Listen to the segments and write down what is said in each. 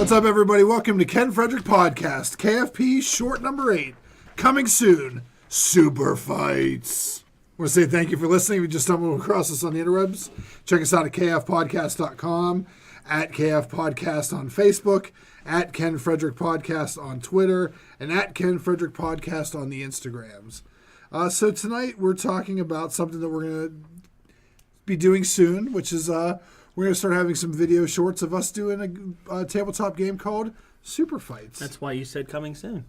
What's up, everybody? Welcome to Ken Frederick Podcast, KFP short number 8. Coming soon, Super Fights. I want to say thank you for listening. If you just stumbled across us on the interwebs, check us out at kfpodcast.com, at kfpodcast on Facebook, at Ken Frederick Podcast on Twitter, and at Ken Frederick Podcast on the Instagrams. So tonight we're talking about something that we're going to be doing soon, which is we're going to start having some video shorts of us doing a tabletop game called Super Fights. That's why you said coming soon.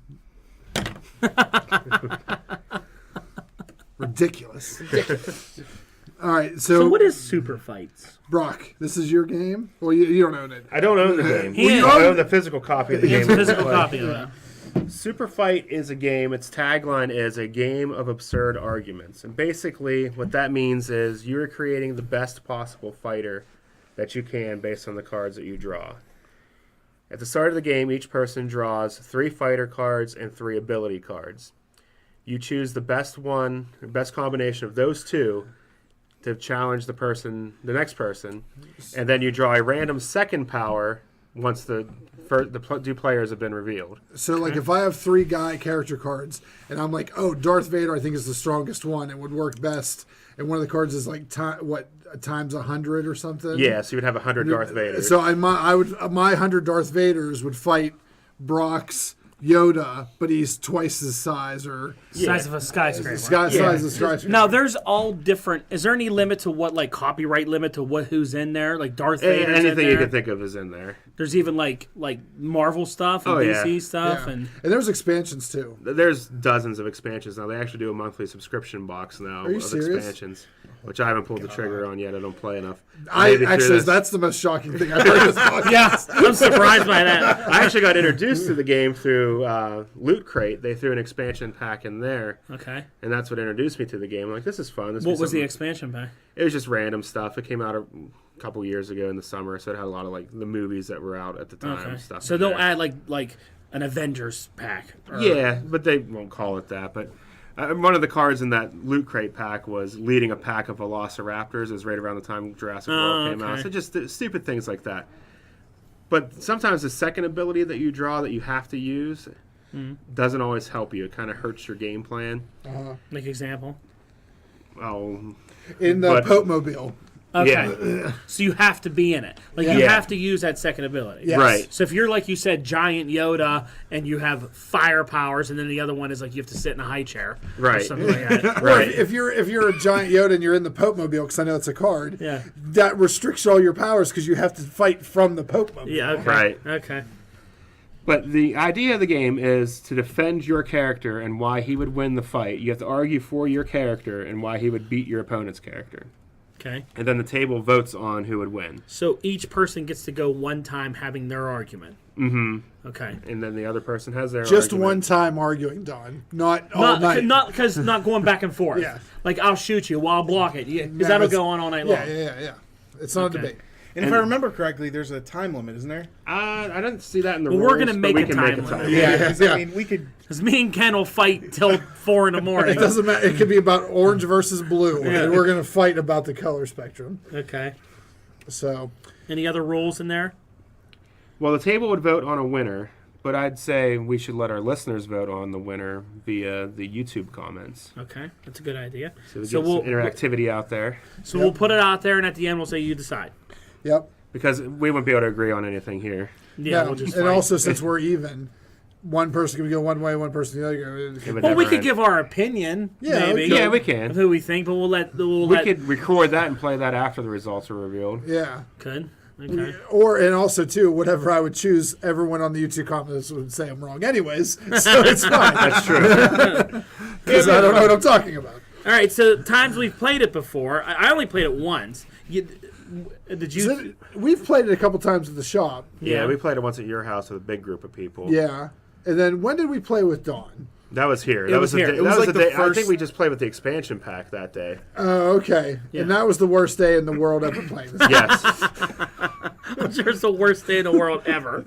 Ridiculous. All right, so what is Super Fights? Brock, this is your game? Well, you don't own it. I don't own the game. I own the physical copy of the game. Physical copy of that. Super Fight is a game. Its tagline is a game of absurd arguments. And basically what that means is you're creating the best possible fighter that you can based on the cards that you draw. At the start of the game, each person draws 3 fighter cards and 3 ability cards. You choose the best combination of those two to challenge the next person, and then you draw a random second power once the two players have been revealed. So, like, if I have 3 guy character cards, and I'm like, oh, Darth Vader I think is the strongest one, it would work best, and one of the cards is like, times 100 or something? Yeah, so you would have 100 Darth Vaders. So my 100 Darth Vaders would fight Brock's Yoda, but he's twice his size, or Size of a skyscraper. size of a skyscraper. Now, there's all different. Is there any limit to what, like, copyright limit to who's in there? Like Darth Vader's in Anything there? you can think of is in there. There's even like Marvel stuff and DC stuff, Yeah. and there's expansions too. There's dozens of expansions now. They actually do a monthly subscription box now of serious? expansions, which I haven't pulled the trigger on yet. I don't play enough. That's the most shocking thing I've heard of this podcast. yeah, I'm surprised by that. I actually got introduced to the game through Loot Crate. They threw an expansion pack in there. Okay. And that's what introduced me to the game. I'm like, this is fun. What was the expansion pack? It was just random stuff. It came out a couple years ago in the summer, so it had a lot of like the movies that were out at the time. Okay. Stuff. So they'll add like an Avengers pack. Yeah, but they won't call it that. But one of the cards in that Loot Crate pack was leading a pack of Velociraptors. It was right around the time Jurassic World came out. So just stupid things like that. But sometimes the second ability that you draw that you have to use doesn't always help you. It kind of hurts your game plan. Like example? Oh, In the Pope-mobile. Okay. Yeah. So you have to be in it. Like, you have to use that second ability. Yes. Right. So if you're, like you said, giant Yoda, and you have fire powers, and then the other one is, like, you have to sit in a high chair. Right. Or something like that. Or if you're a giant Yoda and you're in the Pope-mobile, because I know it's a card, that restricts all your powers because you have to fight from the Pope-mobile. Yeah, okay. Right. Okay. But the idea of the game is to defend your character and why he would win the fight. You have to argue for your character and why he would beat your opponent's character. Okay. And then the table votes on who would win. So each person gets to go one time having their argument. Mm-hmm. Okay. And then the other person has their Just argument. one time arguing, Don. Not all night. Not going back and forth. Yeah. Like, I'll shoot you while I'll block it. Because that'll go on all night long. Yeah. It's not a debate. And if I remember correctly, there's a time limit, isn't there? I didn't see that in the Well, rules. we're gonna make but we a can time make a limit. time. Yeah, because I mean, we could. Because me and Ken will fight till 4 in the morning. It doesn't matter. It could be about orange versus blue, and we're going to fight about the color spectrum. Okay. So, Any other rules in there? Well, the table would vote on a winner, but I'd say we should let our listeners vote on the winner via the YouTube comments. Okay, that's a good idea. So we get some interactivity out there. So we'll put it out there, and at the end we'll say you decide. yep. Because we wouldn't be able to agree on anything here. Yeah, No, we'll just and fight. also, since we're even, one person can go one way, one person the other. It would Well, we never could end. give our opinion, Yeah, maybe. we Yeah, we Of can. who we think, but We could record that and play that after the results are revealed. Yeah. Could. Okay. And also, too, whatever I would choose, everyone on the YouTube comments would say I'm wrong anyways, so it's fine. That's true. Because I don't know what I'm talking about. All right, so times we've played it before. I only played it once. Did you? We've played it a couple times at the shop. Yeah, we played it once at your house with a big group of people. Yeah. And then when did we play with Dawn? That was here. It was here. The, It was that was like the the day. I first- think we just played with the expansion pack that day. Oh, okay. Yeah. And that was the worst day in the world ever playing this. Yes. I'm sure it's the worst day in the world ever.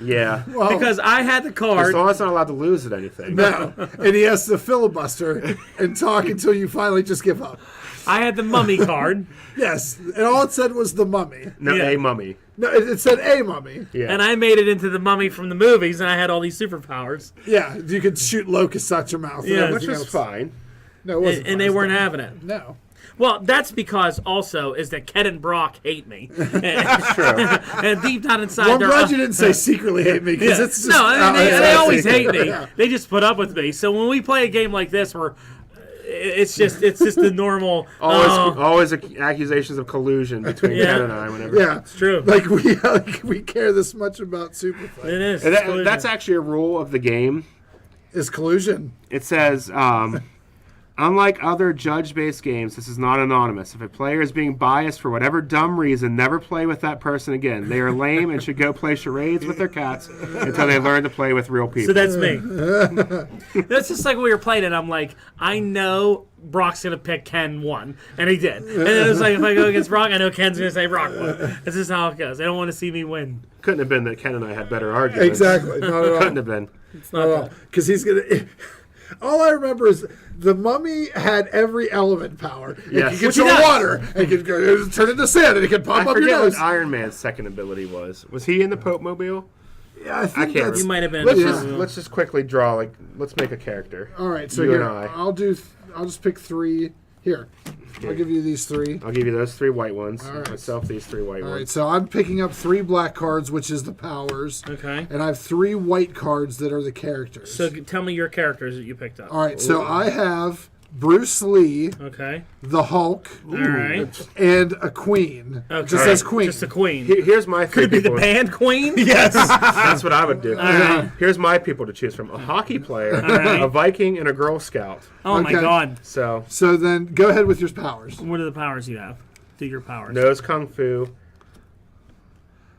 Yeah. Well, Because I had the card. As not allowed to lose at anything. no. And he has to filibuster and talk until you finally just give up. I had the mummy card. Yes. And all it said was the mummy. No, Yeah. a mummy. No, it said a mummy. Yeah. And I made it into the mummy from the movies, and I had all these superpowers. Yeah, you could shoot locusts out your mouth. and Yeah. Which everything was else. fine. No, it wasn't. And they weren't having it. No. Well, that's because also is that Ken and Brock hate me. That's true. And deep down inside, Well, I'm they're glad you didn't say secretly hate me because it's just no, I mean, they always secret. hate me. Yeah. They just put up with me. So when we play a game like this, where it's just the normal. Always accusations of collusion between Yeah. Ken and I. Whenever. Yeah, It's true. Like we care this much about super fight. It is. And It's collusion. that's actually a rule of the game. Is collusion? It says, unlike other judge-based games, this is not anonymous. If a player is being biased for whatever dumb reason, never play with that person again. They are lame and should go play charades with their cats until they learn to play with real So people. that's me. That's just like we were playing it. I'm like, I know Brock's gonna pick Ken won, and he did. And then it was like, if I go against Brock, I know Ken's gonna say Brock won. This is how it goes. They don't want to see me win. Couldn't have been that Ken and I had better arguments. Exactly. Not at all. Couldn't have been. It's not that. Because he's gonna. All I remember is the mummy had every element power. Yes. It could Which he control does. water. It could turn into sand, and it could pop I up your forget nose. what Iron Man's second ability was. Was he in the Pope Mobile? Yeah, I think can't that's. You might have been. Let's just quickly draw. Let's make a character. All right, so You here and I. I'll just pick 3. Here, I'll give you these 3. I'll give you those 3 white ones. All right. Myself, these 3 white All right, ones. so I'm picking up 3 black cards, which is the powers, Okay. and I have 3 white cards that are the characters. So tell me your characters that you picked up. All right, so I have Bruce Lee, Okay. the Hulk, All right. and a queen. Okay. It just says queen. Just a queen. Here's my 3 Could it be the people. band queen? Yes. That's what I would do. right. Here's my people to choose from: a hockey player, right. a Viking, and a Girl Scout. Oh my Okay. God. So So then go ahead with your powers. What are the powers you have? Do your powers. nose kung fu,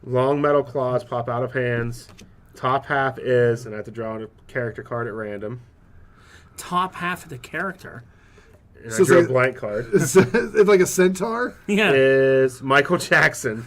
long metal claws pop out of hands. Top half is, and I have to draw a character card at random. Top half of the character. And So I drew it's a blank card. It's like a centaur. Yeah. Is Michael Jackson.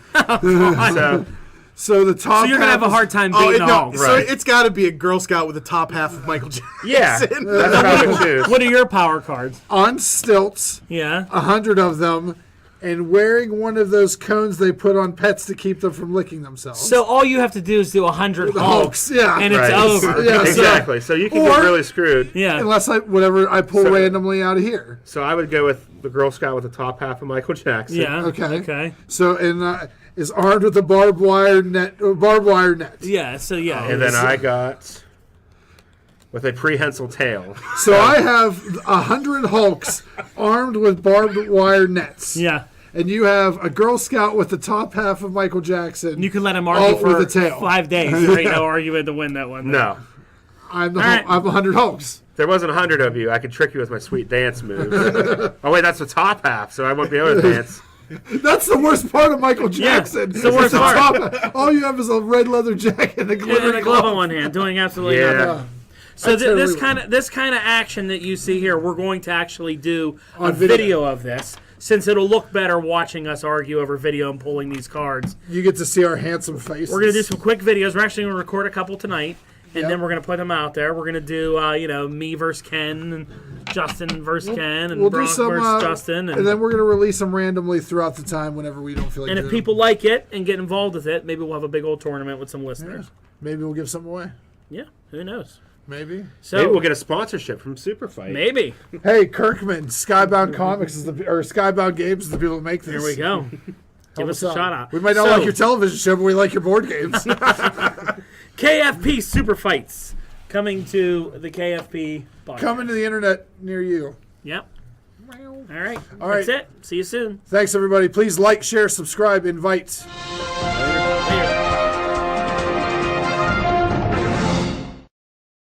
So the top. So you're gonna have a hard time beating the Hulk. So Right. it's got to be a Girl Scout with the top half of Michael Jackson. Yeah, that's what I would choose. What are your power cards? on stilts, Yeah. 100 of them, and wearing one of those cones they put on pets to keep them from licking themselves. So all you have to do is do 100 Hulks, yeah. and it's Right. over. Yeah, so- Exactly. So you can Or- get really screwed. Yeah. Unless I pull So- randomly out of here. So I would go with the Girl Scout with the top half of Michael Jackson. Yeah. Okay. Okay. So is armed with a barbed wire net. Yeah. So yeah. And then I got with a prehensile tail. So I have 100 Hulks armed with barbed wire nets. Yeah. And you have a Girl Scout with the top half of Michael Jackson. You can let him argue all for with a tail. 5 days. Right? No argument to win that one. No. I'm right. I'm 100 Hulks. If there wasn't 100 of you, I could trick you with my sweet dance moves. Oh, wait, that's the top half, so I won't be able to dance. That's the worst part of Michael Jackson. it's the worst part. top. All you have is a red leather jacket and a Yeah, glittering and a glove on one hand, doing absolutely Yeah. nothing. So totally this kind of action that you see here, we're going to actually do a On video. video of this, since it'll look better watching us argue over video and pulling these cards. You get to see our handsome faces. We're going to do some quick videos. We're actually going to record a couple tonight, and Yep. then we're going to put them out there. We're going to do, me versus Ken, and Justin versus Ken, and We'll do Brock some, versus Justin. and then we're going to release them randomly throughout the time whenever we don't feel like and if doing people like it and get involved with it, maybe we'll have a big old tournament with some listeners. them. Maybe we'll give some away. Yeah, who knows? Maybe. So Maybe we'll get a sponsorship from Super Fight. maybe. Hey, Kirkman, Skybound Comics is or Skybound Games is the people that make this. Here we go. Give us a out. shout out. We might not So, like your television show, but we like your board games. KFP Super Fights coming to the KFP podcast. Coming to the internet near you. Yep. All right. All right. That's it. See you soon. Thanks, everybody. Please like, share, subscribe, invite.